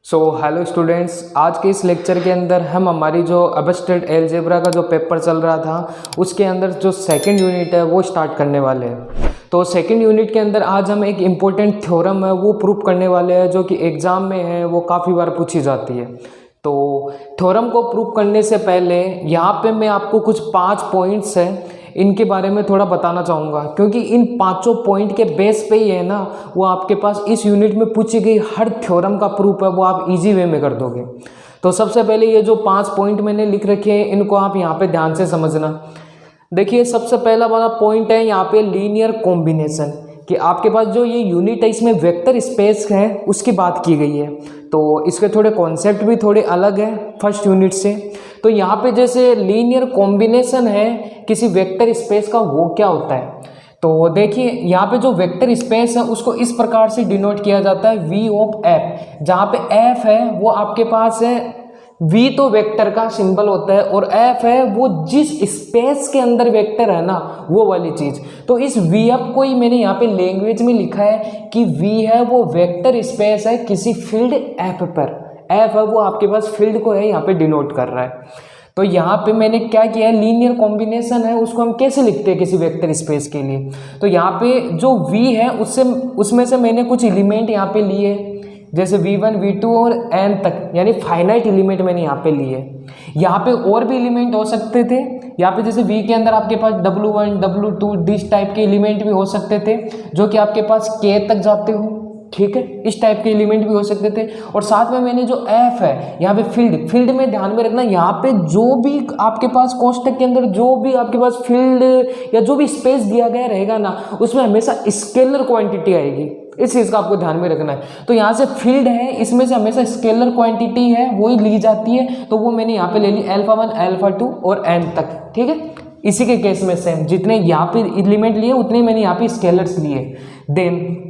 Hello students, आज के इस लेक्चर के अंदर हम हमारी जो अबस्ट्रैक्ट अलजेब्रा का जो पेपर चल रहा था उसके अंदर जो सेकंड यूनिट है वो स्टार्ट करने वाले हैं। तो सेकंड यूनिट के अंदर आज हम एक इम्पोर्टेंट थ्योरम है वो प्रूव करने वाले हैं जो कि एग्ज़ाम में है, वो काफ़ी बार पूछी जाती है। तो थ्योरम को प्रूव करने से पहले यहाँ पे मैं आपको कुछ 5 पॉइंट्स हैं इनके बारे में थोड़ा बताना चाहूँगा, क्योंकि इन 5 पॉइंट के बेस पे ही है ना वो आपके पास इस यूनिट में पूछी गई हर थ्योरम का प्रूफ है वो आप इजी वे में कर दोगे। तो सबसे पहले ये जो 5 पॉइंट मैंने लिख रखे हैं इनको आप यहाँ पे ध्यान से समझना। देखिए, सबसे पहला वाला पॉइंट है यहाँ पे लीनियर कॉम्बिनेशन, कि आपके पास जो ये यूनिट है इसमें वेक्टर स्पेस है उसकी बात की गई है। तो इसके थोड़े कॉन्सेप्ट भी थोड़े अलग है फर्स्ट यूनिट से। तो यहाँ पे जैसे लीनियर कॉम्बिनेशन है किसी वेक्टर स्पेस का, वो क्या होता है? तो देखिए, यहाँ पे जो वेक्टर स्पेस है उसको इस प्रकार से डिनोट किया जाता है V ऑफ F, जहाँ पे F है वो आपके पास है, V तो वेक्टर का सिंबल होता है और F है वो जिस स्पेस के अंदर वेक्टर है ना वो वाली चीज़। तो इस VF को ही मैंने यहाँ पे लैंग्वेज में लिखा है कि V है वो वेक्टर स्पेस है किसी फील्ड F पर। F है वो आपके पास फील्ड को है यहाँ पे डिनोट कर रहा है। तो यहाँ पे मैंने क्या किया है, लीनियर कॉम्बिनेशन है उसको हम कैसे लिखते हैं किसी वेक्टर स्पेस के लिए। तो यहाँ पे जो V है उसमें से मैंने कुछ एलिमेंट यहाँ पे लिए, जैसे V1 V2 और n तक, यानी फाइनाइट एलिमेंट मैंने यहाँ पे लिए। यहाँ पे और भी एलिमेंट हो सकते थे, यहाँ पे जैसे V के अंदर आपके पास W1 W2 दिस टाइप के एलिमेंट भी हो सकते थे जो कि आपके पास K तक जाते हो, ठीक है, इस टाइप के एलिमेंट भी हो सकते थे। और साथ में मैंने जो F है यहाँ पे फील्ड में ध्यान में रखना, यहाँ पे जो भी आपके पास कोष्टक के अंदर जो भी आपके पास फील्ड या जो भी स्पेस दिया गया रहेगा ना उसमें हमेशा स्केलर क्वांटिटी आएगी, इस चीज़ का आपको ध्यान में रखना है। तो यहाँ से फील्ड है इसमें से हमेशा स्केलर क्वांटिटी है वही ली जाती है, तो वो मैंने यहाँ पे ले ली α1 α2 और n तक, ठीक है। इसी के केस में सेम जितने यहाँ पे एलिमेंट लिए उतने मैंने यहाँ पे स्केलर्स लिए। देन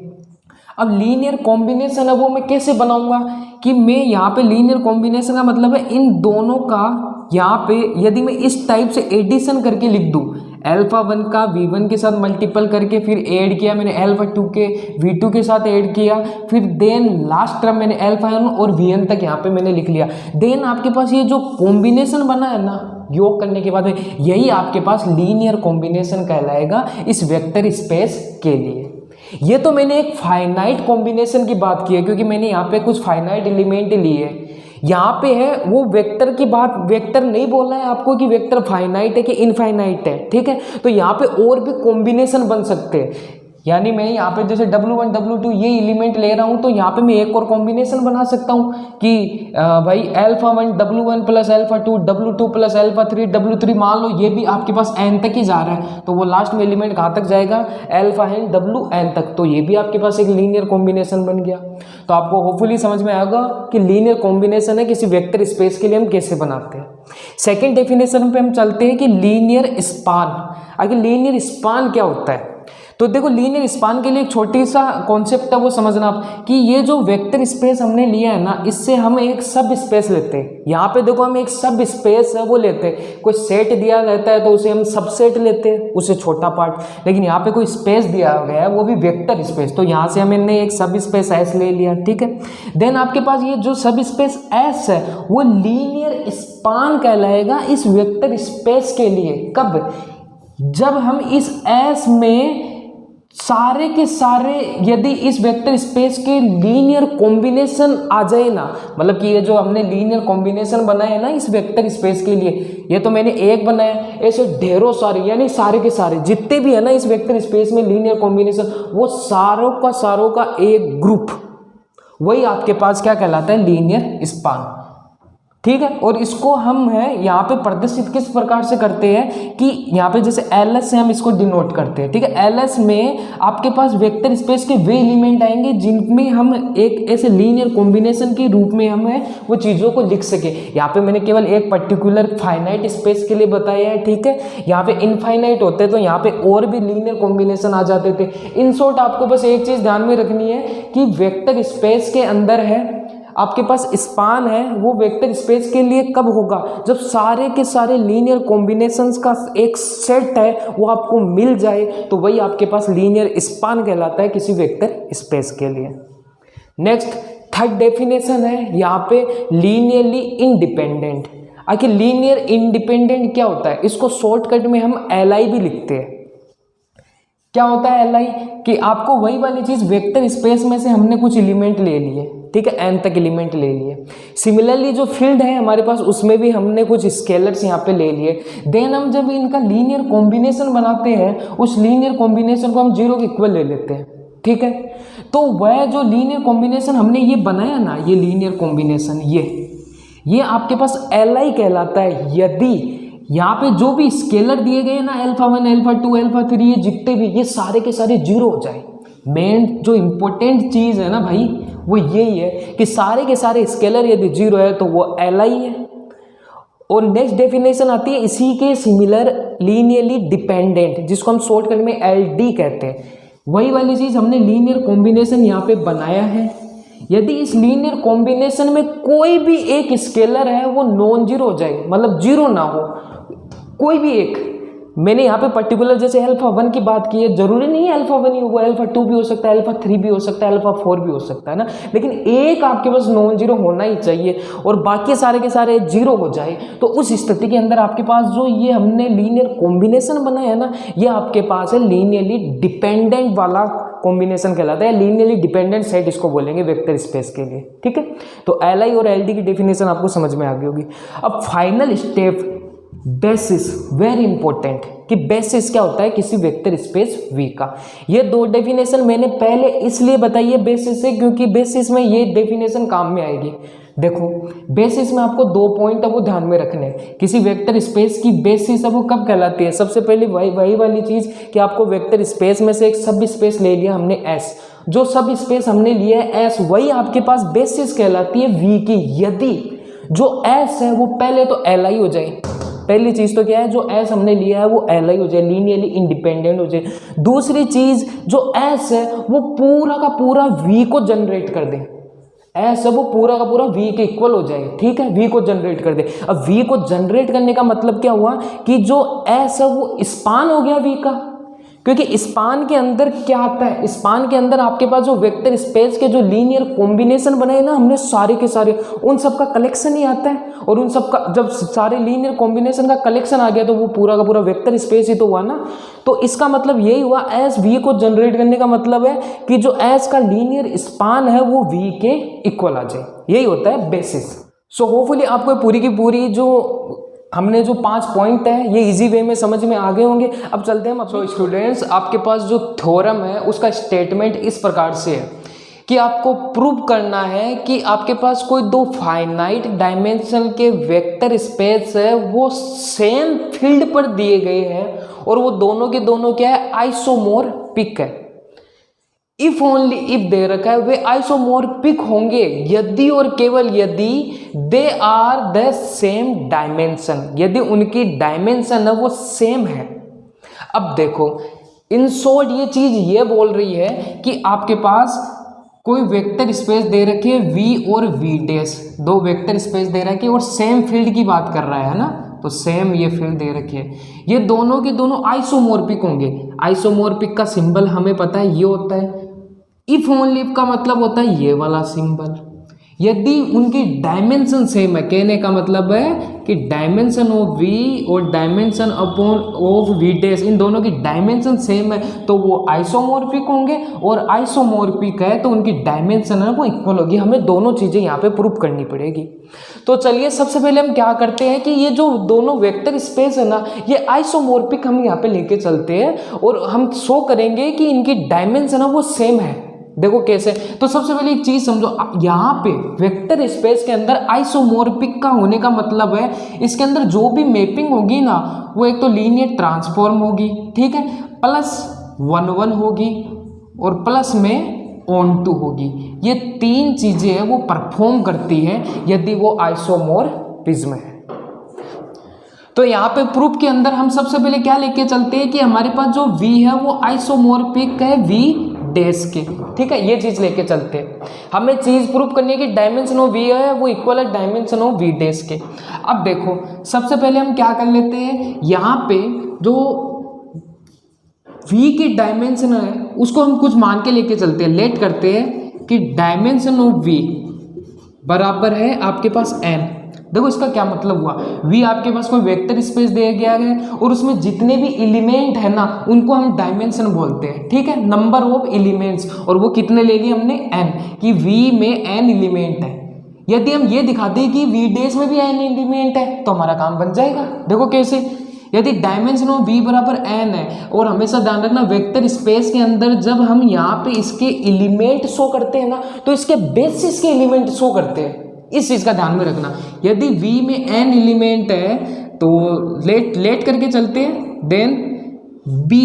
अब लीनियर कॉम्बिनेशन है वो मैं कैसे बनाऊंगा, कि मैं यहाँ पे लीनियर कॉम्बिनेशन का मतलब है इन दोनों का यहाँ पे यदि मैं इस टाइप से एडिशन करके लिख दूँ, α1 का V1 के साथ मल्टीपल करके फिर ऐड किया मैंने α2 के V2 के साथ ऐड किया, फिर देन लास्ट टर्म मैंने α1 और Vn तक यहाँ पे मैंने लिख लिया। देन आपके पास ये जो कॉम्बिनेशन बना है ना योग करने के बाद यही आपके पास लीनियर कॉम्बिनेशन कहलाएगा इस वेक्टर स्पेस के लिए। ये तो मैंने एक फाइनाइट कॉम्बिनेशन की बात की है, क्योंकि मैंने यहाँ पे कुछ फाइनाइट एलिमेंट लिए। यहाँ पे है वो वेक्टर की बात, वेक्टर नहीं बोला है आपको कि वेक्टर फाइनाइट है कि इनफाइनाइट है, ठीक है। तो यहाँ पे और भी कॉम्बिनेशन बन सकते हैं, यानी मैं यहाँ पे जैसे W1 W2 ये एलिमेंट ले रहा हूँ तो यहाँ पे मैं एक और कॉम्बिनेशन बना सकता हूँ कि भाई α1 W1 plus α2 W2 plus α3 W3, मान लो ये भी आपके पास n तक ही जा रहा है तो वो लास्ट में एलिमेंट कहाँ तक जाएगा, αn Wn तक, तो ये भी आपके पास एक लीनियर कॉम्बिनेशन बन गया। तो आपको होपफुली समझ में आएगा कि लीनियर कॉम्बिनेशन है किसी वेक्टर स्पेस के लिए हम कैसे बनाते हैं। सेकेंड डेफिनेशन पे हम चलते हैं कि लीनियर स्पान। आगे लीनियर स्पान क्या होता है, तो देखो लीनियर स्पान के लिए एक छोटी सा कॉन्सेप्ट है वो समझना आप, कि ये जो वेक्टर स्पेस हमने लिया है ना इससे हम एक सब स्पेस लेते हैं। यहाँ पे देखो हम एक सब स्पेस है वो लेते हैं, कोई सेट दिया रहता है तो उसे हम सबसेट लेते हैं, उससे छोटा पार्ट, लेकिन यहाँ पे कोई स्पेस दिया गया है वो भी वेक्टर स्पेस, तो यहाँ से हमने एक सब स्पेस S ले लिया, ठीक है। देन आपके पास ये जो सब स्पेस S है वो लीनियर स्पान कहलाएगा इस वेक्टर स्पेस के लिए। कब? जब हम इस S में सारे के सारे यदि इस वेक्टर स्पेस के लीनियर कॉम्बिनेशन आ जाए ना, मतलब कि ये जो हमने लीनियर कॉम्बिनेशन बनाए ना इस वेक्टर स्पेस के लिए, ये तो मैंने एक बनाया, ऐसे ढेरों सारे यानी सारे के सारे जितने भी है ना इस वेक्टर स्पेस में लीनियर कॉम्बिनेशन, वो सारों का एक ग्रुप, वही आपके पास क्या कहलाता है, लीनियर स्पान, ठीक है। और इसको हम है यहाँ पे प्रदर्शित किस प्रकार से करते हैं कि यहाँ पे जैसे LS से हम इसको डिनोट करते हैं, ठीक है। LS में आपके पास वेक्टर स्पेस के वे एलिमेंट आएंगे जिनमें हम एक ऐसे लीनियर कॉम्बिनेशन के रूप में हम वो चीज़ों को लिख सके। यहाँ पे मैंने केवल एक पर्टिकुलर फाइनाइट स्पेस के लिए बताया है, ठीक है। यहाँ पे इनफाइनाइट होते तो यहाँ पे और भी लीनियर कॉम्बिनेशन आ जाते थे। इन शॉर्ट आपको बस एक चीज़ ध्यान में रखनी है कि वेक्टर स्पेस के अंदर है आपके पास स्पान है वो वेक्टर स्पेस के लिए कब होगा, जब सारे के सारे लीनियर कॉम्बिनेशंस का एक सेट है वो आपको मिल जाए, तो वही आपके पास लीनियर स्पान कहलाता है किसी वेक्टर स्पेस के लिए। नेक्स्ट थर्ड डेफिनेशन है यहाँ पे लीनियरली इंडिपेंडेंट। आखिर लीनियर इंडिपेंडेंट क्या होता है, इसको शॉर्टकट में हम एलआई भी लिखते हैं। क्या होता है एलआई, कि आपको वही वाली चीज वेक्टर स्पेस में से हमने कुछ एलिमेंट ले लिए, ठीक है, n तक एलिमेंट ले लिए। सिमिलरली जो फील्ड है हमारे पास उसमें भी हमने कुछ स्केलर्स यहाँ पे ले लिए। देन हम जब इनका लीनियर कॉम्बिनेशन बनाते हैं उस लीनियर कॉम्बिनेशन को हम 0 के इक्वल ले लेते हैं, ठीक है। तो वह जो लीनियर कॉम्बिनेशन हमने ये बनाया ना, ये लीनियर कॉम्बिनेशन ये आपके पास एलआई कहलाता है। यदि यहाँ पे जो भी स्केलर दिए गए ना अल्फा 1 अल्फा 2 अल्फा 3 ये जितने भी, ये सारे के सारे 0 हो जाए। मेन जो इम्पोर्टेंट चीज़ है ना भाई वो यही है कि सारे के सारे स्केलर यदि 0 है तो वो एलआई है। और नेक्स्ट डेफिनेशन आती है इसी के सिमिलर लीनियरली डिपेंडेंट, जिसको हम शॉर्टकट में एलडी कहते हैं। वही वाली चीज़ हमने लीनियर कॉम्बिनेशन यहाँ पे बनाया है। यदि इस लीनियर कॉम्बिनेशन में कोई भी एक स्केलर है वो नॉन जीरो हो जाए, मतलब 0 ना हो, कोई भी एक, मैंने यहाँ पे पर्टिकुलर जैसे अल्फा 1 की बात की है, जरूरी नहीं है अल्फा 1 ही होगा, अल्फा 2 भी हो सकता है, अल्फा 3 भी हो सकता है, अल्फा 4 भी हो सकता है ना, लेकिन एक आपके पास नॉन जीरो होना ही चाहिए और बाकी सारे के सारे 0 हो जाए। तो उस स्थिति के अंदर आपके पास जो ये हमने लीनियर कॉम्बिनेशन बनाया है ना, ये आपके पास है लीनियरली डिपेंडेंट वाला कॉम्बिनेशन कहलाता है, लीनियरली डिपेंडेंट सेट इसको बोलेंगे वेक्टर स्पेस के लिए, ठीक है। तो एलआई और एलडी की डेफिनेशन आपको समझ में आ गई होगी। अब final step basis, very important, कि बेसिस क्या होता है किसी वेक्टर स्पेस V का। ये दो डेफिनेशन मैंने पहले इसलिए बताई है बेसिस से, क्योंकि बेसिस में ये डेफिनेशन काम में आएगी। देखो बेसिस में आपको 2 पॉइंट है वो ध्यान में रखने हैं। किसी वेक्टर स्पेस की बेसिस है वो कब कहलाती है, सबसे पहले वही वाली चीज़ कि आपको वेक्टर स्पेस में से एक सब स्पेस ले लिया हमने S, जो सब स्पेस हमने लिया है S, वही आपके पास बेसिस कहलाती है V की। यदि जो S है वो पहले तो LI हो जाए, पहली चीज तो क्या है, जो S हमने लिया है वो LI हो जाए, लीनियरली इंडिपेंडेंट हो जाए। दूसरी चीज जो S है वो पूरा का पूरा V को जनरेट कर दे, S है वो पूरा का पूरा V के इक्वल हो जाए, ठीक है, V को जनरेट कर दे। अब V को जनरेट करने का मतलब क्या हुआ कि जो S है वो स्पान हो गया V का, क्योंकि स्पान के अंदर क्या आता है, स्पान के अंदर आपके पास जो वेक्टर स्पेस के जो लीनियर कॉम्बिनेशन बनाए ना हमने सारे के सारे, उन सब का कलेक्शन ही आता है। और उन सब का जब सारे लीनियर कॉम्बिनेशन का कलेक्शन आ गया तो वो पूरा का पूरा वेक्टर स्पेस ही तो हुआ ना। तो इसका मतलब यही हुआ, एस वी को जनरेट करने का मतलब है कि जो एस का लीनियर स्पान है वो वी के इक्वल आ जाए, यही होता है बेसिस। सो होपफुली आपको पूरी की पूरी जो हमने जो 5 पॉइंट है ये इजी वे में समझ में आ गए होंगे। अब चलते हैं हम। सो स्टूडेंट्स, आपके पास जो थ्योरम है उसका स्टेटमेंट इस प्रकार से है कि आपको प्रूव करना है कि आपके पास कोई 2 फाइनाइट डायमेंशन के वेक्टर स्पेस है वो सेम फील्ड पर दिए गए हैं और वो दोनों के दोनों क्या है, आइसोमोर्फिक है। इफ ओनली इफ दे रखा है वे आइसोमोर्फिक होंगे यदि और केवल यदि they are the same dimension, यदि उनकी डायमेंशन है वो सेम है। अब देखो इन शॉर्ट ये चीज ये बोल रही है कि आपके पास कोई वेक्टर स्पेस दे रखी है V और V डैश, 2 वेक्टर स्पेस दे रखी है और सेम फील्ड की बात कर रहा है ना, तो सेम ये फील्ड दे रखी है, ये दोनों के दोनों आइसोमोर्फिक होंगे। आइसोमोर्फिक का सिंबल हमें पता है ये होता है, इफ ओनली का मतलब होता है ये वाला सिंबल। यदि उनकी डायमेंशन सेम है, कहने का मतलब है कि डायमेंशन ऑफ V और dimension upon of V dash, इन दोनों की डायमेंशन सेम है तो वो आइसोमोर्फिक होंगे, और आइसोमोर्फिक है तो उनकी डायमेंशन है वो इक्वल होगी। हमें दोनों चीज़ें यहाँ पे प्रूव करनी पड़ेगी। तो चलिए सबसे पहले हम क्या करते हैं कि ये जो दोनों वेक्टर स्पेस है ना ये आइसोमोर्फिक हम यहाँ पे लेके चलते हैं और हम शो करेंगे कि इनकी डायमेंशन है वो सेम है। देखो कैसे, तो सबसे पहले एक चीज समझो, यहाँ पे वेक्टर स्पेस के अंदर आइसोमोर्फिक का होने का मतलब है इसके अंदर जो भी मैपिंग होगी ना वो एक तो लीनियर ट्रांसफॉर्म होगी, ठीक है, प्लस 1 1 होगी और प्लस में ऑन टू होगी। ये 3 चीजें हैं वो परफॉर्म करती है यदि वो आइसोमोर्फिज्म है। तो यहाँ पे प्रूफ के अंदर हम सबसे पहले क्या लेके चलते हैं कि हमारे पास जो V है वो आइसोमोर्फिक है V डैश के, ठीक है, ये चीज लेके चलते हैं। हमें चीज प्रूफ करनी है कि डायमेंशन ऑफ V है वो इक्वल है डायमेंशन ऑफ V डैश के। अब देखो सबसे पहले हम क्या कर लेते हैं, यहाँ पे जो V की डायमेंशन है उसको हम कुछ मान के लेके चलते हैं। लेट करते हैं कि डायमेंशन ऑफ V बराबर है आपके पास n। देखो इसका क्या मतलब हुआ, V आपके पास कोई वेक्टर स्पेस दिया गया है और उसमें जितने भी एलिमेंट है ना उनको हम डायमेंशन बोलते हैं, ठीक है, नंबर ऑफ एलिमेंट्स। और वो कितने ले लिए हमने, n, कि V में n एलिमेंट है। यदि हम ये दिखा दें कि V डैश में भी n एलिमेंट है तो हमारा काम बन जाएगा। देखो कैसे, यदि डायमेंशन ऑफ V बराबर n है, और हमेशा ध्यान रखना वेक्टर स्पेस के अंदर जब हम यहाँ पे इसके एलिमेंट शो करते हैं ना तो इसके बेसिस के एलिमेंट शो करते हैं, इस चीज का ध्यान में रखना। यदि V में n एलिमेंट है तो लेट करके चलते हैं, देन B,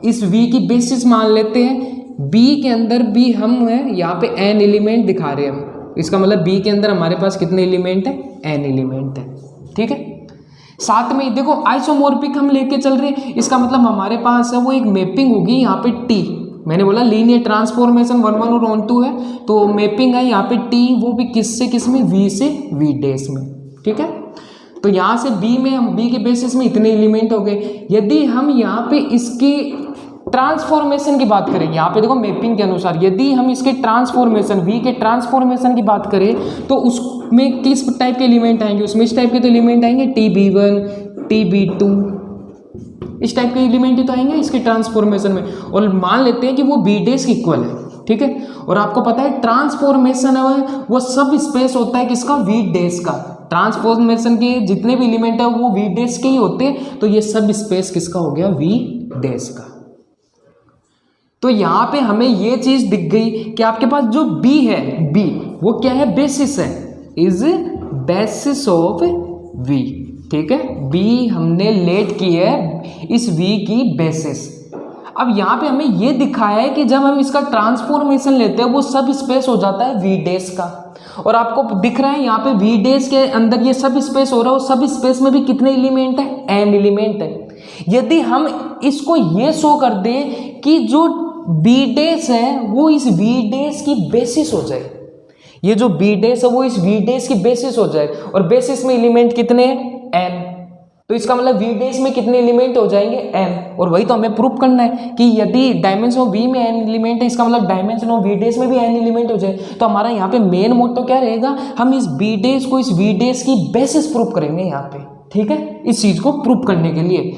इस V की बेसिस मान लेते हैं। B के अंदर भी हम है यहाँ पे n एलिमेंट दिखा रहे हैं हम, इसका मतलब B के अंदर हमारे पास कितने एलिमेंट है, n एलिमेंट है, ठीक है। साथ में देखो आइसोमॉर्फिक हम लेके चल रहे हैं, इसका मतलब हमारे पास है वो एक मैपिंग होगी यहाँ पे T। मैंने बोला लीनियर ट्रांसफॉर्मेशन 1 1 और ऑन 2 है, तो मैपिंग है यहाँ पे T, वो भी किस से किस में, V से V डैश में, ठीक है। तो यहाँ से B में हम B के बेसिस में इतने एलिमेंट हो गए। यदि हम यहाँ पे इसकी ट्रांसफॉर्मेशन की बात करें, यहाँ पे देखो मैपिंग के अनुसार यदि हम इसके ट्रांसफॉर्मेशन V के ट्रांसफॉर्मेशन की बात करें तो उसमें किस टाइप के एलिमेंट आएंगे, उसमें इस टाइप के तो एलिमेंट आएंगे TB1 TB2, इस टाइप के एलिमेंट ही तो आएंगे इसके ट्रांसफॉर्मेशन में। और मान लेते हैं कि वो B डैश इक्वल है, ठीक है। और आपको पता है ट्रांसफॉर्मेशन है वो सब स्पेस होता है किसका, V डैश का। ट्रांसफॉर्मेशन के जितने भी एलिमेंट है वो V डैश के ही होते हैं, तो ये सब स्पेस किसका हो गया, V डैश का। तो यहाँ पे हमें ये चीज दिख गई कि आपके पास जो B है, B वो क्या है, बेसिस है, इज बेसिस ऑफ V, ठीक है। B हमने लेट की है इस V की बेसिस। अब यहाँ पे हमें ये दिखाया है कि जब हम इसका ट्रांसफॉर्मेशन लेते हैं वो सब स्पेस हो जाता है V डैश का। और आपको दिख रहा है यहाँ पे V डैश के अंदर ये सब स्पेस हो रहा है, और सब स्पेस में भी कितने एलिमेंट है, n एलिमेंट है। यदि हम इसको ये शो कर दें कि जो B डैश है वो इस V डैश की बेसिस हो जाए, ये जो B डैश है वो इस V डैश की बेसिस हो जाए, और बेसिस में एलिमेंट कितने हैं, n, तो इसका मतलब V डैश में कितने एलिमेंट हो जाएंगे, n। और वही तो हमें प्रूफ करना है कि यदि डायमेंशन ऑफ V में n एलिमेंट है, इसका मतलब डायमेंशन ऑफ V डैश में भी n एलिमेंट हो जाए। तो हमारा यहाँ पे मेन मोटो क्या रहेगा, हम इस B डैश को इस V डैश की बेसिस प्रूफ करेंगे यहाँ पे, ठीक है, इस चीज को प्रूफ करने के लिए।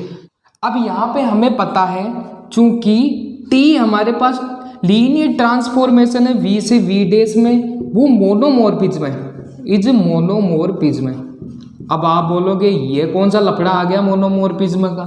अब यहाँ पे हमें पता है चूंकि T हमारे पास लीनियर ट्रांसफॉर्मेशन है V से V डैश में, वो मोनोमॉर्फिज्म है, इज मोनोमॉर्फिज्म है। अब आप बोलोगे ये कौन सा लफड़ा आ गया मोनोमॉर्फिज्म का।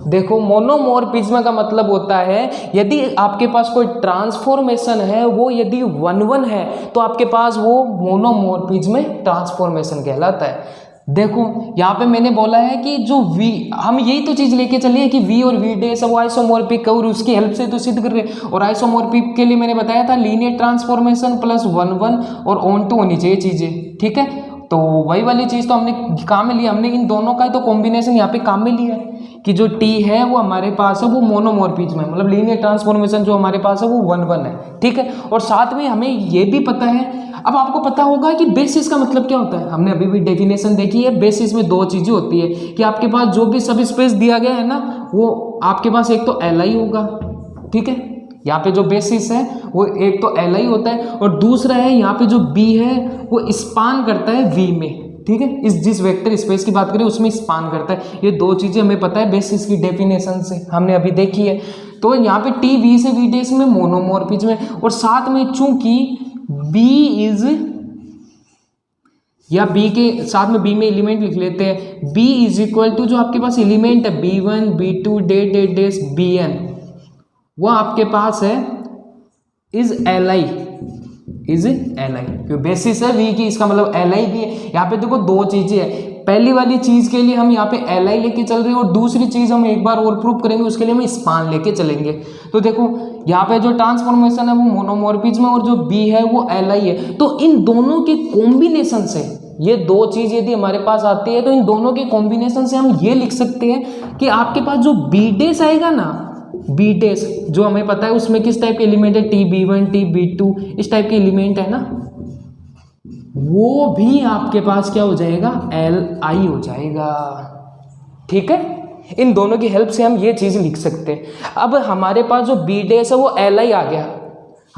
देखो मोनोमॉर्फिज्म का मतलब होता है यदि आपके पास कोई ट्रांसफॉर्मेशन है वो यदि 1 1 है तो आपके पास वो मोनोमॉर्फिज्म ट्रांसफॉर्मेशन कहलाता है। देखो यहाँ पे मैंने बोला है कि जो V, हम यही तो चीज लेके चलिए कि V और V डैश वो आइसोमॉर्फिक है और उसकी हेल्प से तो सिद्ध कर रहे हैं। और आइसोमॉर्फिक के लिए मैंने बताया था लीनियर ट्रांसफॉर्मेशन प्लस 1 1 और ऑन टू होनी चाहिए चीजें, ठीक है। तो वही वाली चीज तो हमने काम में लिया, हमने इन दोनों का तो कॉम्बिनेशन यहाँ पे काम में लिया है कि जो T है वो हमारे पास है वो मोनोमॉर्फिज्म है, मतलब लीनियर ट्रांसफॉर्मेशन जो हमारे पास है वो 1 1 है, ठीक है। और साथ में हमें ये भी पता है, अब आपको पता होगा कि बेसिस का मतलब क्या होता है, हमने अभी भी डेफिनेशन देखी है। बेसिस में दो चीजें होती है कि आपके पास जो भी सब स्पेस दिया गया है ना वो आपके पास एक तो Li होगा, ठीक है, यहाँ पे जो बेसिस है वो एक तो Li होता है, और दूसरा है यहाँ पे जो B है वो स्पान करता है V में, ठीक है। इस जिस वेक्टर स्पेस की बात करें उसमें स्पान करता है। ये दो चीजें हमें पता है बेसिस की डेफिनेशन से, हमने अभी देखी है। तो यहाँ पे T V से V डैश में मोनोमॉर्फिज्म है, और साथ में चूंकि B इज, या B के साथ में B में एलिमेंट लिख लेते हैं, B इज इक्वल टू जो आपके पास एलिमेंट है B1 B2 dash dash Bn, वो आपके पास है इज Li, इज Li, क्योंकि बेसिस है V की, इसका मतलब Li भी है। यहाँ पे देखो दो चीजें है, पहली वाली चीज के लिए हम यहाँ पे Li लेके चल रहे हैं, और दूसरी चीज हम एक बार और प्रूफ करेंगे उसके लिए हम स्पान लेके चलेंगे। तो देखो यहाँ पे जो ट्रांसफॉर्मेशन है वो मोनोमॉर्फिज्म है और जो B है वो Li है। तो इन दोनों के कॉम्बिनेशन से ये दो चीज यदि हमारे पास आती है तो इन दोनों के कॉम्बिनेशन से हम ये लिख सकते हैं कि आपके पास जो B डैश आएगा ना, B डैश जो हमें पता है उसमें किस टाइप के एलिमेंट है, TB1 TB2 इस टाइप के एलिमेंट है ना, वो भी आपके पास क्या हो जाएगा, Li हो जाएगा, ठीक है। इन दोनों की हेल्प से हम ये चीज लिख सकते हैं। अब हमारे पास जो B डैश है वो Li आ गया,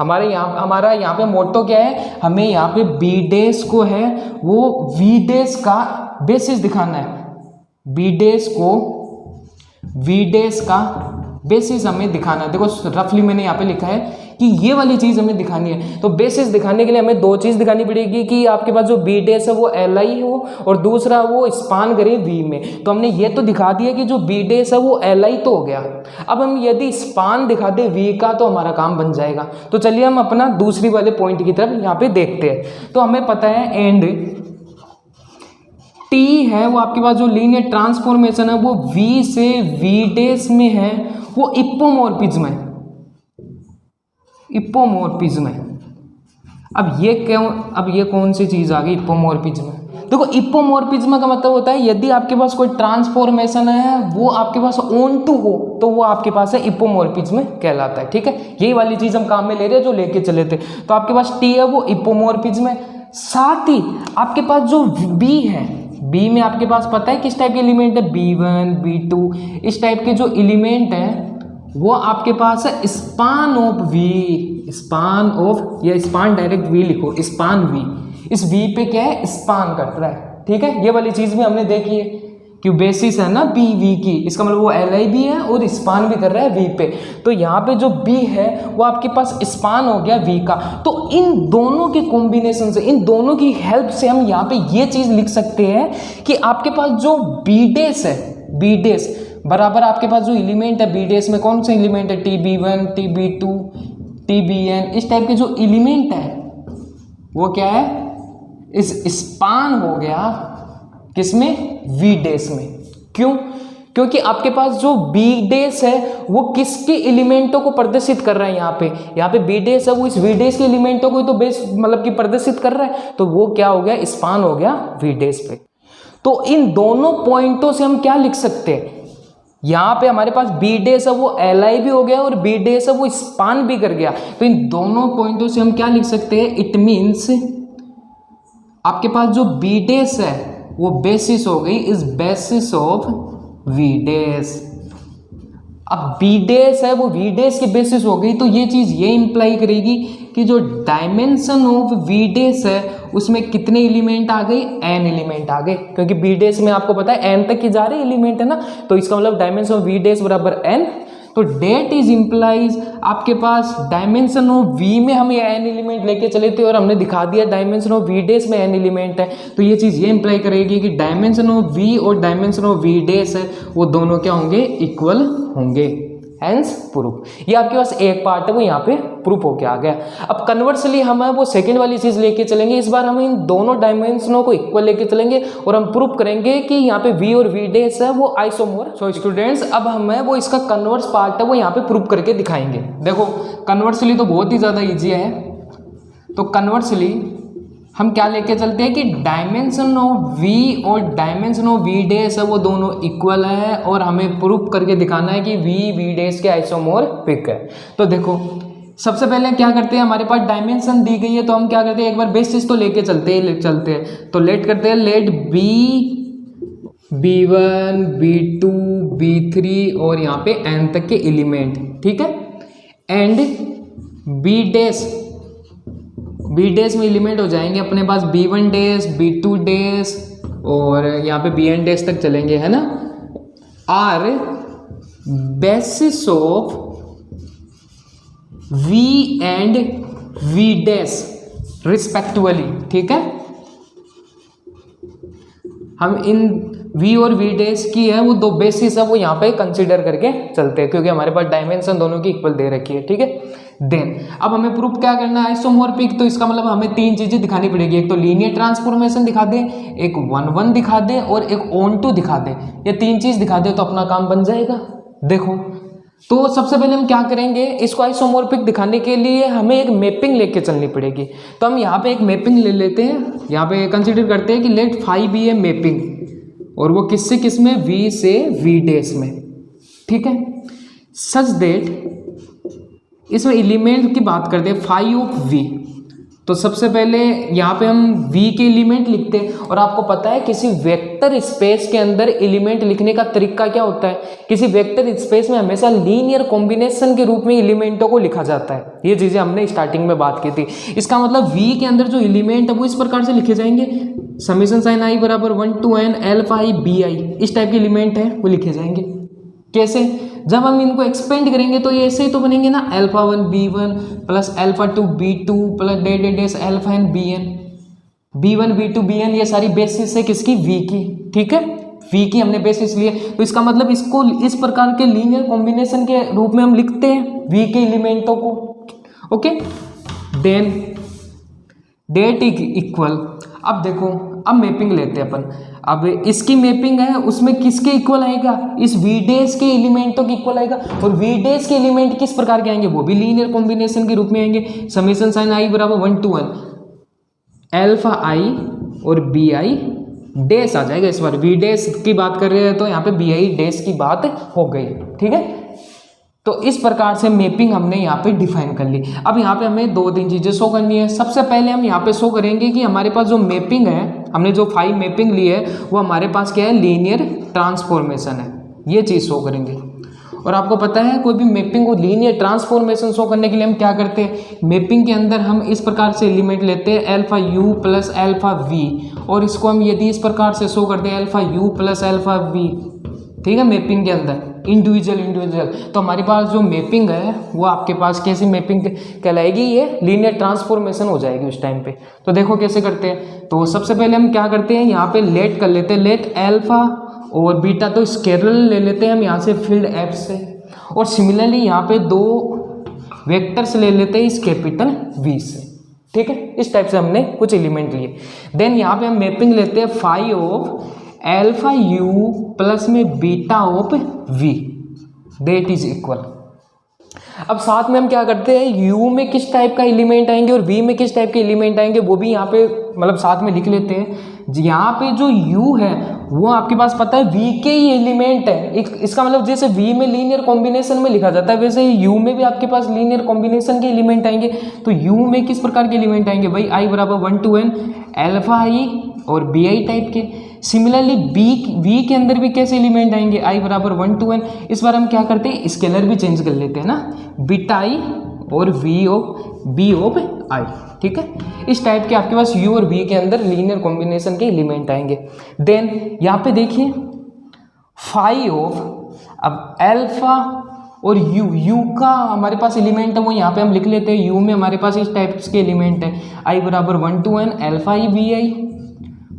हमारा यहाँ पे मोटो क्या है, हमें यहाँ पे बी डेस को है वो वी डेस का बेसिस दिखाना है। बी डेस को वी डेस का बेसिस हमें दिखाना है। देखो रफली मैंने यहाँ पे लिखा है कि ये वाली चीज़ हमें दिखानी है। तो बेसिस दिखाने के लिए हमें दो चीज़ दिखानी पड़ेगी कि आपके पास जो बी डेस है वो एल आई हो और दूसरा वो स्पान करे वी में। तो हमने ये तो दिखा दिया कि जो बी डेस है वो एल आई तो हो गया। अब हम यदि स्पान दिखा दे वी का तो हमारा काम बन जाएगा। तो चलिए हम अपना दूसरी वाले पॉइंट की तरफ यहाँ पे देखते हैं। तो हमें पता है एंड टी है वो आपके पास जो लीनियर ट्रांसफॉर्मेशन है वो वी से वी डेस में है, वो इप्पोमॉर्फिज्म है। इप्पोमॉर्फिज्म है। अब ये कौन सी चीज़ आ गई इप्पोमॉर्फिज्म? देखो इप्पोमॉर्फिज्म का मतलब होता है यदि आपके पास कोई ट्रांसफॉर्मेशन है वो आपके पास ऑन टू हो तो वो आपके पास है इप्पोमॉर्फिज्म कहलाता है। ठीक है, यही वाली चीज़ हम काम में ले रहे हैं जो लेके चले थे। तो आपके पास टी है वो इप्पोमॉर्फिज्म है। साथ ही आपके पास जो बी है, बी में आपके पास पता है किस टाइप के एलिमेंट है, B1 B2 इस टाइप के जो एलिमेंट हैं वो आपके पास है span of V, span of या स्पान डायरेक्ट वी लिखो, स्पान वी। इस वी पे क्या है, स्पान कर रहा है। ठीक है, ये वाली चीज़ भी हमने देखी है कि बेसिस है ना बी वी की, इसका मतलब वो एल आई भी है और स्पान भी कर रहा है वी पे। तो यहाँ पे जो बी है वो आपके पास स्पान हो गया वी का। तो इन दोनों के कॉम्बिनेशन से, इन दोनों की हेल्प से हम यहाँ पे ये चीज़ लिख सकते हैं कि आपके पास जो बी डेस है, बी डेस बराबर आपके पास जो एलिमेंट है बी डेस में कौन से एलिमेंट है, TB1 TB2 TBN इस टाइप के जो एलिमेंट है वो क्या है, इस स्पान हो गया किसमें, वी डेस में। क्यों? क्योंकि आपके पास जो बी डेस है वो किसके एलिमेंटों को प्रदर्शित कर रहा है, यहाँ पे बी डेस है वो इस वी डेस के एलिमेंटों को तो बेस मतलब कि प्रदर्शित कर रहा है। तो वो क्या हो गया, स्पान हो गया वी डेस पे। तो इन दोनों पॉइंटों से हम क्या लिख सकते हैं, यहाँ पे हमारे पास बी डेस है वो एल आई भी हो गया और बी डेस है वो स्पान भी कर गया। तो इन दोनों पॉइंटों से हम क्या लिख सकते हैं, इट मीन्स आपके पास जो बी डेस है वो बेसिस हो गई इज बेसिस ऑफ वी डेस। अब बी डेस है वो वी डेस की बेसिस हो गई। तो ये चीज़ ये इंप्लाई करेगी कि जो डायमेंशन ऑफ वी डेस है उसमें कितने एलिमेंट आ गए, n एलिमेंट आ गए। क्योंकि बी डेस में आपको पता है n तक की जा रहे एलिमेंट है ना, तो इसका मतलब डायमेंशन ऑफ वी डेस बराबर n। तो डेट इज इंप्लाइज आपके पास डायमेंशन ऑफ वी में हम ये n एलिमेंट लेके चले थे और हमने दिखा दिया डायमेंशन ऑफ वी डेस में n एलिमेंट है। तो ये चीज़ ये इंप्लाई करेगी कि डायमेंशन ऑफ वी और डायमेंशन ऑफ वी डेस है वो दोनों क्या होंगे, इक्वल होंगे। Hence proof. ये आपके पास एक पार्ट है वो यहाँ पे प्रूफ होके आ गया। अब कन्वर्सली हम वो सेकंड वाली चीज़ लेके चलेंगे। इस बार हम इन दोनों डायमेंशनों को इक्वल लेके चलेंगे और हम प्रूफ करेंगे कि यहाँ पे वी और वी डेस है वो आइसोमोर। सो स्टूडेंट्स अब हमें वो इसका कन्वर्स पार्ट है वो यहाँ पे प्रूफ करके दिखाएंगे। देखो कन्वर्सली तो बहुत ही ज़्यादा ईजी है। तो कन्वर्सली हम क्या लेके चलते हैं कि डायमेंशन ऑफ वी और डायमेंशन ऑफ वी डेस है वो दोनों इक्वल है और हमें प्रूफ करके दिखाना है कि वी डेस के आइसोमोर्फिक है। तो देखो सबसे पहले क्या करते हैं, हमारे पास डायमेंशन दी गई है तो हम क्या करते हैं, एक बार बेसिस तो लेके चलते हैं। तो लेट करते हैं, लेट B1 B2 B3 और यहाँ पे n तक के एलिमेंट, ठीक है। एंड बी डेस में एलिमेंट हो जाएंगे अपने पास B1 डेस B2 डेस और यहाँ पे BN डेस तक चलेंगे, है ना। Are basis of V and V dash respectively, ठीक है। हम इन V और V डेस की है वो दो बेसिस है वो यहाँ पे कंसीडर करके चलते हैं क्योंकि हमारे पास डायमेंशन दोनों की इक्वल दे रखी है, ठीक है। देन अब हमें प्रूफ क्या करना है, आइसोमोर्फिक। तो इसका मतलब हमें तीन चीजें दिखानी पड़ेगी, एक तो लीनियर ट्रांसफॉर्मेशन दिखा दे, एक 1-1 दिखा दे और एक ऑन-टू दिखा दे। ये तीन चीज दिखा दे तो अपना काम बन जाएगा। देखो तो सबसे पहले हम क्या करेंगे, इसको आइसोमोर्फिक दिखाने के लिए हमें एक मैपिंग लेके चलनी पड़ेगी। तो हम यहाँ पे एक मैपिंग ले लेते हैं, यहाँ पे कंसिडर करते हैं कि let phi be a mapping और वो किससे किस में, V से V डेस में, ठीक है। सच देट इसमें एलिमेंट की बात करते हैं फाई ऑफ V। तो सबसे पहले यहाँ पे हम v के एलिमेंट लिखते हैं, और आपको पता है किसी वेक्टर स्पेस के अंदर एलिमेंट लिखने का तरीका क्या होता है, किसी वेक्टर स्पेस में हमेशा लीनियर कॉम्बिनेशन के रूप में एलिमेंटों को लिखा जाता है। ये चीज़ें हमने स्टार्टिंग में बात की थी। इसका मतलब v के अंदर जो एलिमेंट है वो इस प्रकार से लिखे जाएंगे, समीशन साइन i बराबर 1 to n alpha i bi, इस टाइप के एलिमेंट है वो लिखे जाएंगे। कैसे? जब हम इनको एक्सपेंड करेंगे तो ये ऐसे ही तो बनेंगे ना, alpha 1 b1 plus alpha 2 b2 plus डेस alpha n bn, b1 b2 bn, ये सारी बेसिस है किसकी? v की। ठीक है, v की हमने बेसिस लिए, तो इसका मतलब इसको इस प्रकार के लीनियर कॉम्बिनेशन के रूप में हम लिखते हैं v के एलिमेंटों को। ओके, देन डेट इक्वल, अब देखो अब मैपिंग लेते हैं अपन। अब इसकी मैपिंग है, उसमें किसके इक्वल आएगा? इस वी डेज के एलिमेंटों के इक्वल आएगा। और वी डेज के एलिमेंट किस प्रकार के आएंगे? वो भी लीनियर कॉम्बिनेशन के रूप में आएंगे। समीशन साइन आई बराबर 1 to n अल्फा आई और बी आई डेस आ जाएगा। इस बार वी डेस की बात कर रहे हैं तो यहाँ पे बी आई डेस की बात हो गई। ठीक है, तो इस प्रकार से मैपिंग हमने यहाँ पे डिफाइन कर ली। अब यहाँ पे हमें 2-3 चीज़ें शो करनी है। सबसे पहले हम यहाँ पे शो करेंगे कि हमारे पास जो मैपिंग है, हमने जो 5 मैपिंग ली है वो हमारे पास क्या है? लीनियर ट्रांसफॉर्मेशन है। ये चीज़ शो करेंगे। और आपको पता है कोई भी मैपिंग को लीनियर ट्रांसफॉर्मेशन शो करने के लिए हम क्या करते हैं? मैपिंग के अंदर हम इस प्रकार से एलिमेंट लेते हैं alpha you plus alpha V, और इसको हम यदि इस प्रकार से शो करते हैं alpha you plus alpha V, ठीक है, मैपिंग के अंदर इंडिविजुअल, तो हमारे पास जो मैपिंग है वो आपके पास कैसी मैपिंग कहलाएगी? ये लीनियर ट्रांसफॉर्मेशन हो जाएगी उस टाइम पे। तो देखो कैसे करते हैं। तो सबसे पहले हम क्या करते हैं, यहाँ पे लेट कर लेते हैं, लेट अल्फा और बीटा, तो स्केलर ले लेते हैं हम यहाँ से फील्ड एफ से, और सिमिलरली यहाँ पे 2 वेक्टर्स ले लेते हैं इस कैपिटल वी से। ठीक है, इस टाइप से हमने कुछ एलिमेंट लिए। देन यहाँ पे हम मैपिंग लेते हैं phi of alpha you plus में beta of v, that is equal. अब साथ में हम क्या करते हैं, u में किस टाइप का एलिमेंट आएंगे और v में किस टाइप के एलिमेंट आएंगे वो भी यहाँ पे मतलब साथ में लिख लेते हैं। यहाँ पे जो u है वो आपके पास पता है v के ही एलिमेंट है। इसका मतलब जैसे v में लीनियर कॉम्बिनेशन में लिखा जाता है वैसे ही u में भी आपके पास लीनियर कॉम्बिनेशन के एलिमेंट आएंगे। तो u में किस प्रकार के एलिमेंट आएंगे भाई? i बराबर 1 to n अल्फा i और bi टाइप के। सिमिलरली v के अंदर भी कैसे एलिमेंट आएंगे? i बराबर 1 to n। इस बार हम क्या करते हैं, स्केलर भी चेंज कर लेते हैं ना, बीटा i और b ऑफ i। ठीक है, इस टाइप के आपके पास u और v के अंदर लीनियर कॉम्बिनेशन के एलिमेंट आएंगे। देन यहाँ पे देखिए फाई ऑफ, अब अल्फा और u का हमारे पास एलिमेंट है वो यहाँ पे हम लिख लेते हैं। u में हमारे पास इस टाइप के एलिमेंट है, i बराबर 1 to n alpha i B I,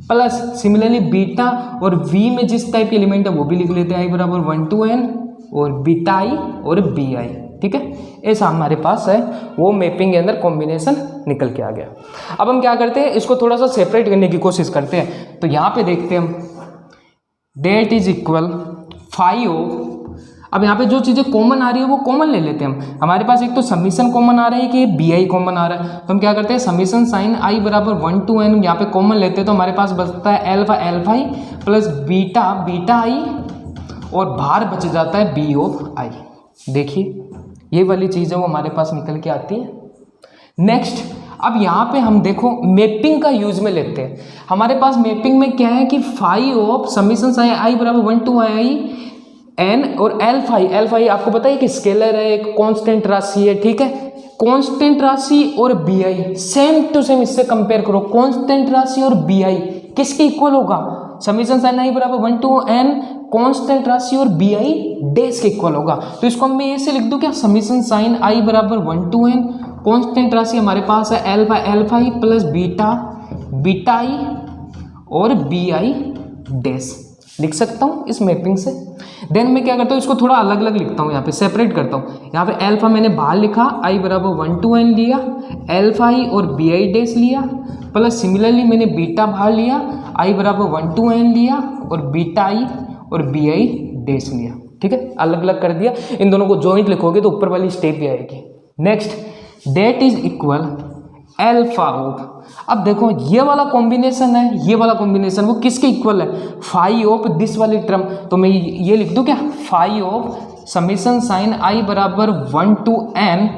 plus similarly beta और v में जिस टाइप के एलिमेंट है वो भी लिख लेते हैं, i बराबर 1 to n और बीटा i और बी आई। ठीक है, ऐसा हमारे पास है, वो मैपिंग के अंदर कॉम्बिनेशन निकल के आ गया। अब हम क्या करते हैं, इसको थोड़ा सा सेपरेट करने की कोशिश करते हैं। तो यहाँ पे देखते हैं हम that is equal phi of, अब यहाँ पे जो चीज़ें कॉमन आ रही है वो कॉमन ले लेते हैं हम। हमारे पास एक तो समीशन कॉमन आ रहा है कि बी आई कॉमन आ रहा है, तो हम क्या करते हैं समीशन साइन आई बराबर 1 to n यहाँ पे कॉमन लेते हैं। तो हमारे पास बचता है alpha alpha I plus beta beta I, और बाहर बच जाता है बी ऑफ आई। देखिए ये वाली चीज़ है वो हमारे पास निकल के आती है। नेक्स्ट, अब यहाँ पे हम देखो मैपिंग का यूज में लेते हैं। हमारे पास मैपिंग में क्या है कि phi of summation sign I बराबर 1 to आई एन और अल्फा आई आपको पता है कि स्केलर है, एक कांस्टेंट राशि है। ठीक है, कांस्टेंट राशि और B I same to same, इससे कंपेयर करो। कांस्टेंट राशि और बी आई किसके इक्वल होगा? समीशन साइन आई बराबर 1 to n कांस्टेंट राशि और बी आई डेस के इक्वल होगा। तो इसको मैं ऐसे लिख दूं क्या, समीशन साइन आई बराबर 1 to n कांस्टेंट राशि हमारे पास है alpha I plus beta I और बी आई डेस, लिख सकता हूँ इस मैपिंग से। देन मैं क्या करता हूँ, इसको थोड़ा अलग अलग लिखता हूँ, यहाँ पे सेपरेट करता हूँ। यहाँ पे अल्फा मैंने बाहर लिखा, आई बराबर 1 to n लिया, अल्फा आई और बी आई डेस लिया, प्लस सिमिलरली मैंने बीटा बाहर लिया, आई बराबर 1 to n लिया और बीटा आई और बी आई डेस लिया। ठीक है, अलग अलग कर दिया। इन दोनों को जॉइंट लिखोगे तो ऊपर वाली स्टेप भी आएगी। Next, that is equal alpha of, अब देखो ये वाला कॉम्बिनेशन है, ये वाला कॉम्बिनेशन वो किसके इक्वल है? फाई ऑफ दिस वाली टर्म। तो मैं ये लिख दूं क्या, phi of summation sign I बराबर 1 to n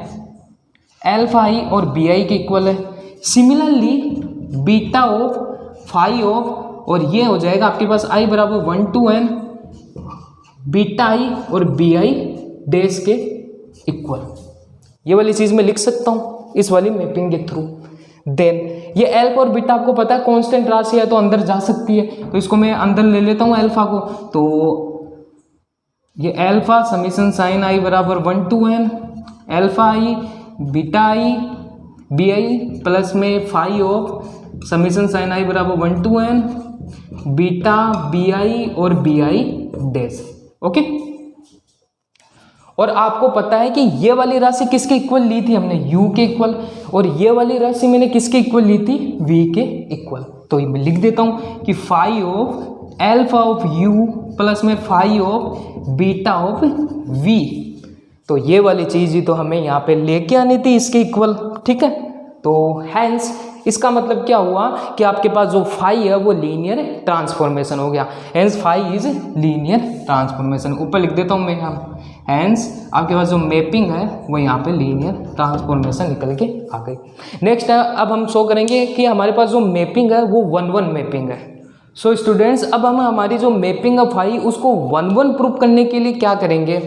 अल्फा आई और बी आई के इक्वल है। Similarly beta of phi of, और ये हो जाएगा आपके पास आई बराबर 1 to n बीटा आई और बी आई डैश के इक्वल। ये वाली चीज़ मैं लिख सकता हूँ इस वाली मैपिंग के थ्रू। देन ये एल्फा और बीटा आपको पता है कांस्टेंट राशि है तो अंदर जा सकती है, तो इसको मैं अंदर ले लेता हूँ एल्फा को। तो ये एल्फा समीशन साइन आई बराबर 1 to n alpha I beta I B I plus में phi of summation sign I बराबर 1 to n beta B I और बी आई डैश। ओके, और आपको पता है कि ये वाली राशि किसके इक्वल ली थी हमने, u के इक्वल, और ये वाली राशि मैंने किसके इक्वल ली थी, v के इक्वल। तो मैं लिख देता हूं कि phi of alpha of u plus में phi of beta of v। तो ये वाली चीज ही तो हमें यहाँ पे लेके आनी थी इसके इक्वल। ठीक है, तो हैंस इसका मतलब क्या हुआ कि आपके पास जो फाई है वो लीनियर ट्रांसफॉर्मेशन हो गया। Hence phi is linear transformation. ऊपर लिख देता हूँ मैं यहाँ, हैंस आपके पास जो मैपिंग है वो यहाँ पे लीनियर ट्रांसफॉर्मेशन निकल के आ गई। नेक्स्ट अब हम शो करेंगे कि हमारे पास जो मैपिंग है वो 1-1 मैपिंग है। सो स्टूडेंट्स, अब हम हमारी जो मैपिंग है फाई उसको 1-1 प्रूव करने के लिए क्या करेंगे,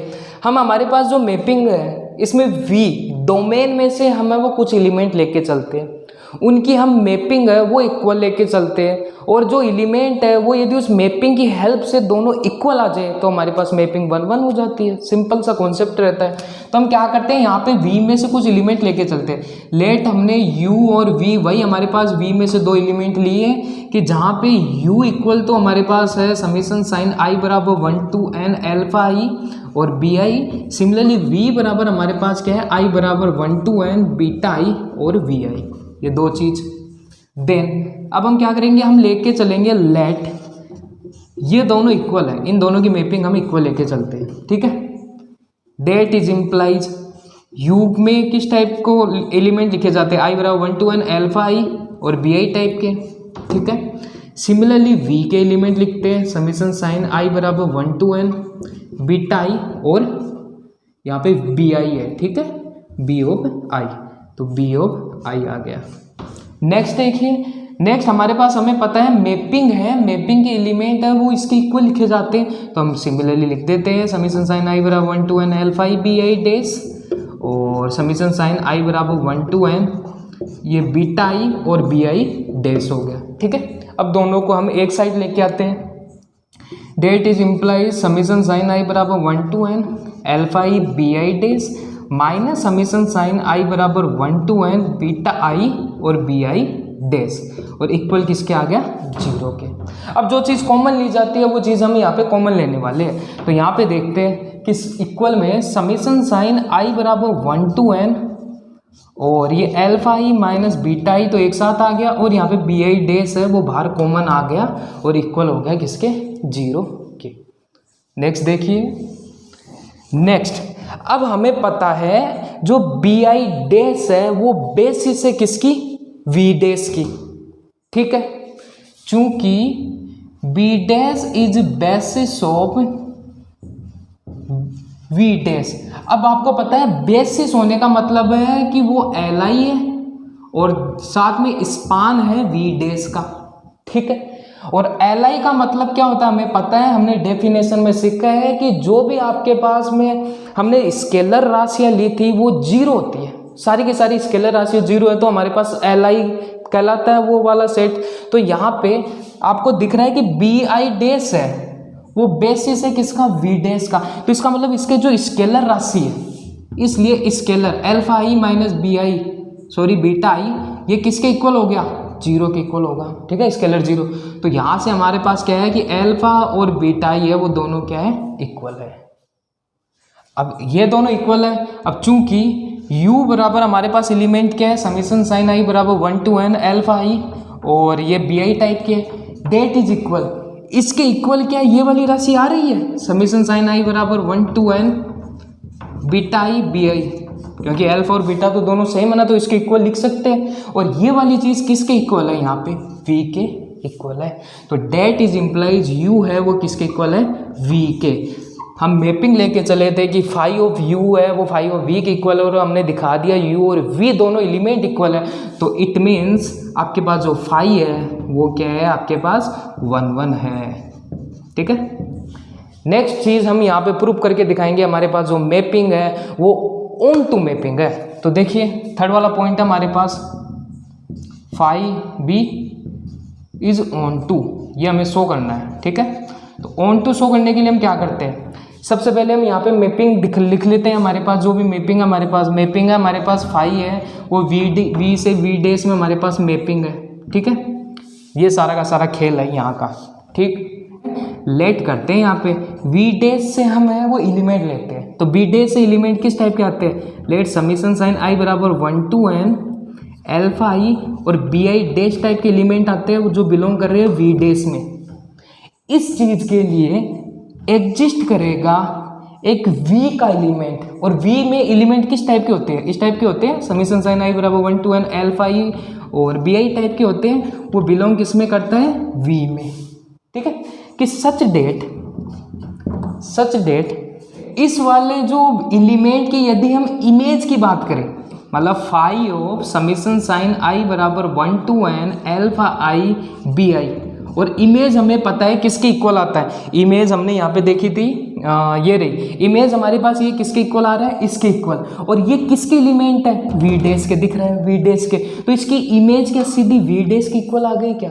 हम हमारे पास जो मैपिंग है इसमें v डोमेन में से हमें वो कुछ एलिमेंट लेके चलते हैं, उनकी हम मैपिंग है वो इक्वल लेके चलते हैं, और जो एलिमेंट है वो यदि उस मैपिंग की हेल्प से दोनों इक्वल आ जाए तो हमारे पास मैपिंग 1-1 हो जाती है। सिंपल सा कॉन्सेप्ट रहता है। तो हम क्या करते हैं, यहाँ पे v में से कुछ एलिमेंट लेके चलते हैं। लेट हमने u और v, वही हमारे पास v में से 2 एलिमेंट लिए कि जहाँ पे u इक्वल तो हमारे पास है समीशन साइन i बराबर 1 to n एल्फा आई और बी आई। सिमिलरली v बराबर हमारे पास क्या है, i बराबर 1 to n बीटा आई और वी आई, ये 2 चीज। देन अब हम क्या करेंगे, हम लेके चलेंगे लेट ये दोनों इक्वल है, इन दोनों की मैपिंग हम इक्वल लेके चलते हैं। ठीक है, डेट इज इम्प्लाइज u में किस टाइप को एलिमेंट लिखे जाते हैं, i बराबर 1 to n एल्फा आई और बी आई टाइप के। ठीक है, सिमिलरली v के एलिमेंट लिखते हैं समीशन साइन i बराबर 1 to n बीटा आई और यहाँ पे बी आई है। ठीक है, b ऑफ i, तो b ऑफ i आ गया। नेक्स्ट देखिए, नेक्स्ट हमारे पास हमें पता है मैपिंग है, मैपिंग के एलिमेंट है वो इसके इक्वल लिखे जाते हैं, तो हम सिमिलरली लिख देते हैं समीशन साइन i बराबर 1 to n alpha I B I dash और समीशन साइन i बराबर 1 to n ये बीटा आई और बी आई डैश हो गया। ठीक है, अब दोनों को हम एक साइड लेके आते हैं। That is implies summation sign i बराबर 1 to n alpha I B I dash minus summation sign i बराबर 1 to n बीटा आई और बी आई डैश, और इक्वल किसके आ गया, 0 के। अब जो चीज़ कॉमन ली जाती है वो चीज़ हम यहाँ पे कॉमन लेने वाले हैं। तो यहाँ पे देखते हैं कि इक्वल में समीशन साइन i बराबर 1 to n और ये एल्फा आई माइनस बीटा आई तो एक साथ आ गया, और यहाँ पे बी आई डैश है वो बाहर कॉमन आ गया और इक्वल हो गया किसके, 0 के। नेक्स्ट देखिए, नेक्स्ट अब हमें पता है जो बी आई डैश है वो बेसिस है किसकी, वी डैश की। ठीक है, चूंकि B dash is basis of V dash. अब आपको पता है बेसिस होने का मतलब है कि वो एल आई है और साथ में स्पान है वी डैश का। ठीक है, और एल आई का मतलब क्या होता है हमें पता है, हमने डेफिनेशन में सीखा है कि जो भी आपके पास में हमने स्केलर राशियां ली थी वो 0 होती है, सारी की सारी स्केलर राशि 0 है तो हमारे पास एल आई कहलाता है वो वाला सेट। तो यहाँ पे आपको दिख रहा है कि बी आई डैश है वो बेसिस है किसका, वी डैश का। तो इसका मतलब इसके जो स्केलर राशि है, इसलिए scalar alpha i minus b i sorry beta i ये किसके इक्वल हो गया, 0 के इक्वल होगा। ठीक है, स्केलर 0। तो यहाँ से हमारे पास क्या है कि एल्फा और बीटा आई है वो दोनों क्या है, इक्वल है। अब ये दोनों इक्वल है। अब चूंकि u बराबर हमारे पास एलिमेंट क्या है, समीशन साइन i बराबर 1 to n एल्फा आई और ये बी आई टाइप के, डेट इज इक्वल, इसके इक्वल क्या है, ये वाली राशि आ रही है समीशन साइन i बराबर 1 to n beta I B I, क्योंकि एल्फा और बीटा तो दोनों सेम है ना तो इसके इक्वल लिख सकते हैं। और ये वाली चीज़ किसके इक्वल है, यहाँ पे v के इक्वल है। तो डेट इज इम्प्लाइज u है वो किसके इक्वल है, v के। हम मैपिंग लेके चले थे कि फाई ऑफ यू है वो फाई ऑफ वी के इक्वल है, और हमने दिखा दिया यू और वी दोनों एलिमेंट इक्वल है, तो इट मीन्स आपके पास जो फाई है वो क्या है, आपके पास 1 1 है। ठीक है, नेक्स्ट चीज़ हम यहाँ पे प्रूव करके दिखाएंगे, हमारे पास जो मैपिंग है वो ऑन टू मैपिंग है। तो देखिए थर्ड वाला पॉइंट है हमारे पास, phi b is onto, ये हमें शो करना है। ठीक है, तो ऑन टू शो करने के लिए हम क्या करते हैं, सबसे पहले हम यहाँ पे मैपिंग लिख लेते हैं। हमारे पास जो भी मैपिंग है, हमारे पास मैपिंग है, हमारे पास फाई है वो वी से वी डेस में हमारे पास मैपिंग है। ठीक है, ये सारा का सारा खेल है यहाँ का। ठीक, लेट करते हैं यहाँ पे वी डेस से हम है वो एलिमेंट लेते हैं। तो वी डेस से एलिमेंट किस टाइप के आते हैं, लेट समीशन साइन आई बराबर 1 to n अल्फा आई और बी आई डेस टाइप के एलिमेंट आते हैं जो बिलोंग कर रहे हैं वी डेस में। इस चीज के लिए एग्जिस्ट करेगा एक v का एलिमेंट, और v में एलिमेंट किस टाइप के होते हैं, इस टाइप के होते हैं, समीशन साइन आई बराबर 1 to n अल्फा आई और बी आई टाइप के होते हैं, वो बिलोंग किस में करता है, v में। ठीक है, कि सच डेट इस वाले जो एलिमेंट की यदि हम इमेज की बात करें, मतलब phi of summation sign I बराबर 1 to n alpha I B I, और इमेज हमें पता है किसके इक्वल आता है, इमेज हमने यहाँ पे देखी थी, ये रही इमेज हमारे पास, ये किसके इक्वल आ रहा है, इसके इक्वल, और ये किसके एलिमेंट है, वी डेस के, दिख रहा है वी डेस के, तो इसकी इमेज क्या सीधी वी डेस के इक्वल आ गई क्या।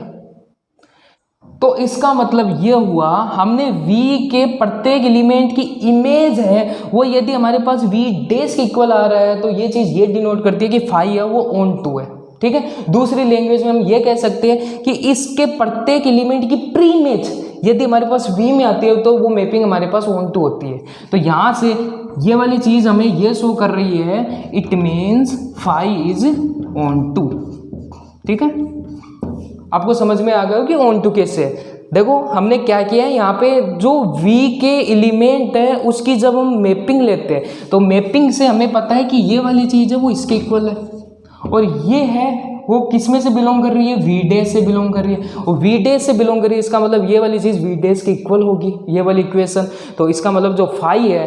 तो इसका मतलब ये हुआ हमने v के प्रत्येक एलिमेंट की इमेज है वो यदि हमारे पास v डेस के इक्वल आ रहा है, तो ये चीज़ ये डिनोट करती है कि फाई है वो ऑन टू है। ठीक है, दूसरी लैंग्वेज में हम ये कह सकते हैं कि इसके प्रत्येक एलिमेंट की प्री इमेज यदि हमारे पास v में आती है तो वो मैपिंग हमारे पास ऑन टू होती है। तो यहाँ से ये वाली चीज़ हमें ये शो कर रही है, it means phi is onto. ठीक है, आपको समझ में आ गया हो कि ऑन टू कैसे है। देखो हमने क्या किया है, यहाँ पे जो v के एलिमेंट है उसकी जब हम मैपिंग लेते हैं तो मैपिंग से हमें पता है कि ये वाली चीज़ है वो इसके इक्वल है, और ये है वो किस में से बिलोंग कर रही है, वी डेस से बिलोंग कर रही है, और वी डेस से बिलोंग कर रही है, इसका मतलब ये वाली चीज़ वी डेस के इक्वल होगी, ये वाली इक्वेशन। तो इसका मतलब जो फाई है,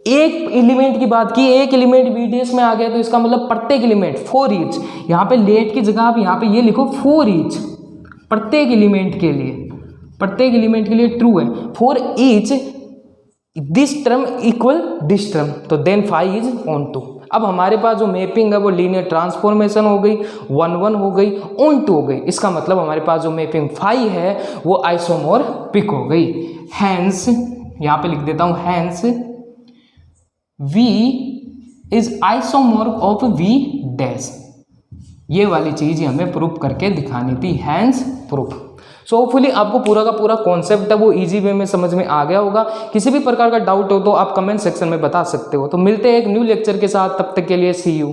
एक एलिमेंट की बात की, एक एलिमेंट वी डेस में आ गया, तो इसका मतलब प्रत्येक एलिमेंट फॉर ईच, यहाँ पे लेट की जगह आप यहाँ पे ये लिखो फॉर ईच, प्रत्येक एलिमेंट के लिए, प्रत्येक एलिमेंट के लिए ट्रू है, for each this term equal this term, तो then phi is onto. अब हमारे पास जो मैपिंग है वो लीनियर ट्रांसफॉर्मेशन हो गई, 1 1 हो गई, ऑन टू हो गई, इसका मतलब हमारे पास जो मैपिंग फाई है वो आइसोमॉर्फिक हो गई। हैंस यहाँ पे लिख देता हूँ, hence v is isomorph of v dash, ये वाली चीज़ हमें प्रूफ करके दिखानी थी, हैंस प्रूफ। सो होपफुली आपको पूरा का पूरा कॉन्सेप्ट है वो इजी वे में समझ में आ गया होगा। किसी भी प्रकार का डाउट हो तो आप कमेंट सेक्शन में बता सकते हो। तो मिलते हैं एक न्यू लेक्चर के साथ, तब तक के लिए सी यू।